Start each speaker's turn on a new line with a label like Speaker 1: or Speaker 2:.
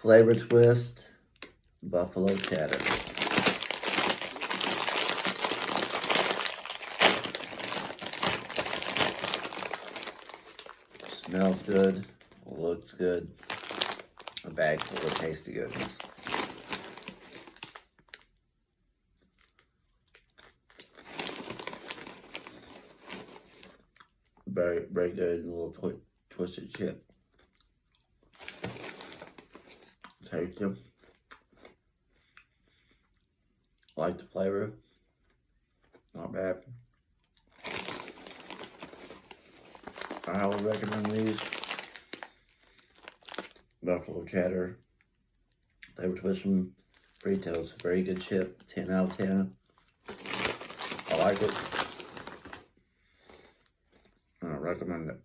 Speaker 1: Flavor Twist Buffalo Cheddar. Smells good, looks good. A bag full of tasty goodness. Very, very good. Little twisted chip. Taste them. Like the flavor. Not bad. I would recommend these. Buffalo Cheddar. Flavor Twist from Fritos. Very good chip. 10 out of 10. I like it. I recommend it.